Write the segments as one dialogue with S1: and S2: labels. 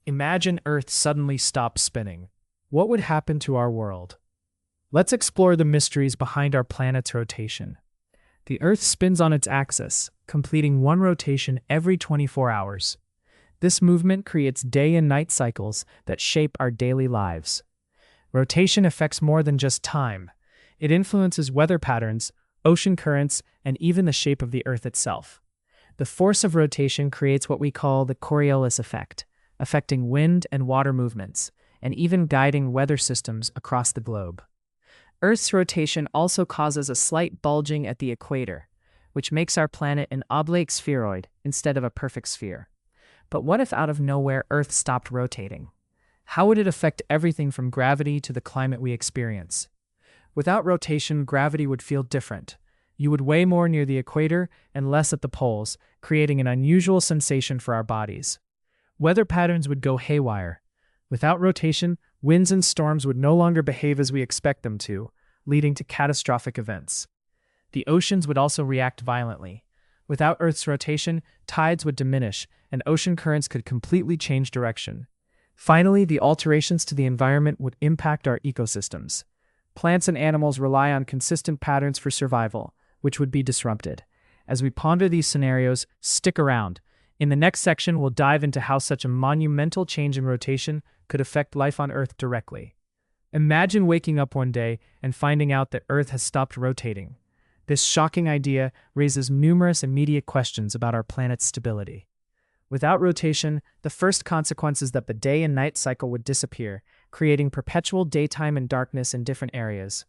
S1: Imagine Earth suddenly stopped spinning. What would happen to our world? Let's explore the mysteries behind our planet's rotation. The Earth spins on its axis, completing one rotation every 24 hours. This movement creates day and night cycles that shape our daily lives. Rotation affects more than just time. It influences weather patterns, ocean currents, and even the shape of the Earth itself. The force of rotation creates what we call the Coriolis effect, affecting wind and water movements, and even guiding weather systems across the globe. Earth's rotation also causes a slight bulging at the equator, which makes our planet an oblate spheroid instead of a perfect sphere. But what if out of nowhere Earth stopped rotating? How would it affect everything from gravity to the climate we experience? Without rotation, gravity would feel different. You would weigh more near the equator and less at the poles, creating an unusual sensation for our bodies. Weather patterns would go haywire. Without rotation, winds and storms would no longer behave as we expect them to, leading to catastrophic events. The oceans would also react violently. Without Earth's rotation, tides would diminish, and ocean currents could completely change direction. Finally, the alterations to the environment would impact our ecosystems. Plants and animals rely on consistent patterns for survival, which would be disrupted. As we ponder these scenarios, stick around. In the next section, we'll dive into how such a monumental change in rotation could affect life on Earth directly. Imagine waking up one day and finding out that Earth has stopped rotating. This shocking idea raises numerous immediate questions about our planet's stability. Without rotation, the first consequence is that the day and night cycle would disappear, creating perpetual daytime and darkness in different areas.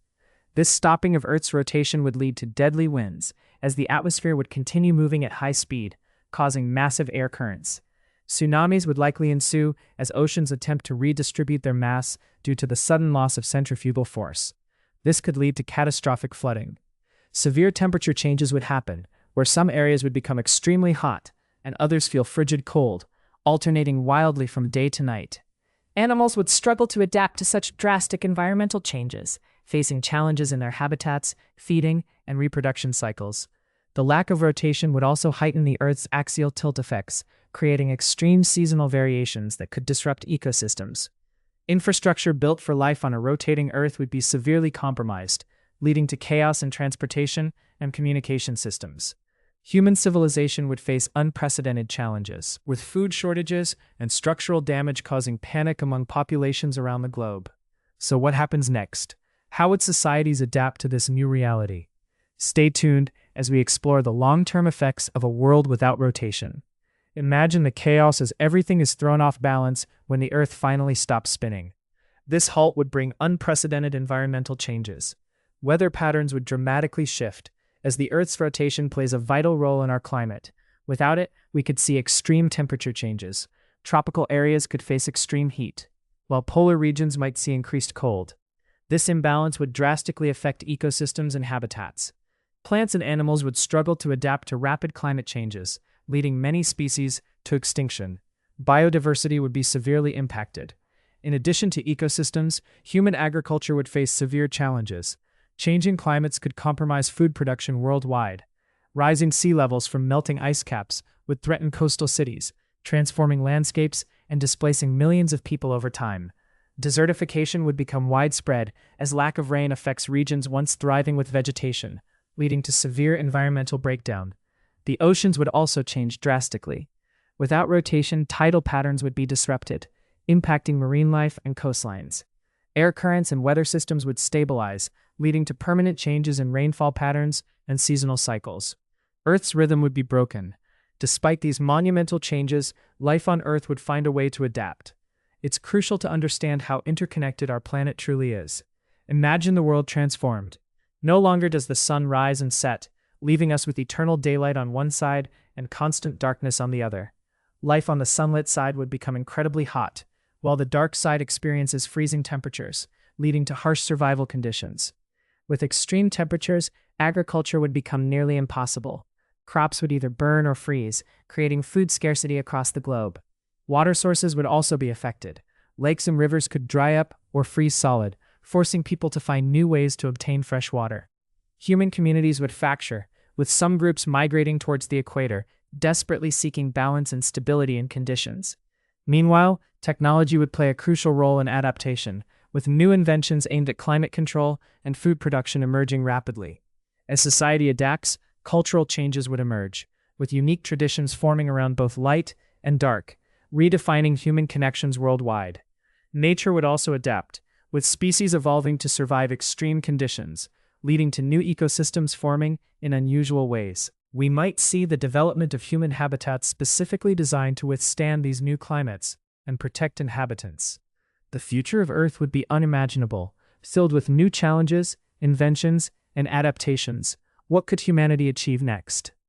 S1: This stopping of Earth's rotation would lead to deadly winds, as the atmosphere would continue moving at high speed, causing massive air currents. Tsunamis would likely ensue as oceans attempt to redistribute their mass due to the sudden loss of centrifugal force. This could lead to catastrophic flooding. Severe temperature changes would happen, where some areas would become extremely hot and others feel frigid cold, alternating wildly from day to night. Animals would struggle to adapt to such drastic environmental changes, facing challenges in their habitats, feeding, and reproduction cycles. The lack of rotation would also heighten the Earth's axial tilt effects, creating extreme seasonal variations that could disrupt ecosystems. Infrastructure built for life on a rotating Earth would be severely compromised, leading to chaos in transportation and communication systems. Human civilization would face unprecedented challenges, with food shortages and structural damage causing panic among populations around the globe. So what happens next? How would societies adapt to this new reality? Stay tuned as we explore the long-term effects of a world without rotation. Imagine the chaos as everything is thrown off balance when the Earth finally stops spinning. This halt would bring unprecedented environmental changes. Weather patterns would dramatically shift, as the Earth's rotation plays a vital role in our climate. Without it, we could see extreme temperature changes. Tropical areas could face extreme heat, while polar regions might see increased cold. This imbalance would drastically affect ecosystems and habitats. Plants and animals would struggle to adapt to rapid climate changes, leading many species to extinction. Biodiversity would be severely impacted. In addition to ecosystems, human agriculture would face severe challenges. Changing climates could compromise food production worldwide. Rising sea levels from melting ice caps would threaten coastal cities, transforming landscapes and displacing millions of people over time. Desertification would become widespread as lack of rain affects regions once thriving with vegetation, leading to severe environmental breakdown. The oceans would also change drastically. Without rotation, tidal patterns would be disrupted, impacting marine life and coastlines. Air currents and weather systems would stabilize, leading to permanent changes in rainfall patterns and seasonal cycles. Earth's rhythm would be broken. Despite these monumental changes, life on Earth would find a way to adapt. It's crucial to understand how interconnected our planet truly is. Imagine the world transformed. No longer does the sun rise and set, leaving us with eternal daylight on one side and constant darkness on the other. Life on the sunlit side would become incredibly hot, while the dark side experiences freezing temperatures, leading to harsh survival conditions. With extreme temperatures, agriculture would become nearly impossible. Crops would either burn or freeze, creating food scarcity across the globe. Water sources would also be affected. Lakes and rivers could dry up or freeze solid, forcing people to find new ways to obtain fresh water. Human communities would fracture, with some groups migrating towards the equator, desperately seeking balance and stability in conditions. Meanwhile, Technology would play a crucial role in adaptation, with new inventions aimed at climate control and food production emerging rapidly. As society adapts, cultural changes would emerge, with unique traditions forming around both light and dark, redefining human connections worldwide. Nature would also adapt, with species evolving to survive extreme conditions, leading to new ecosystems forming in unusual ways. We might see the development of human habitats specifically designed to withstand these new climates and protect inhabitants. The future of Earth would be unimaginable, filled with new challenges, inventions, and adaptations. What could humanity achieve next?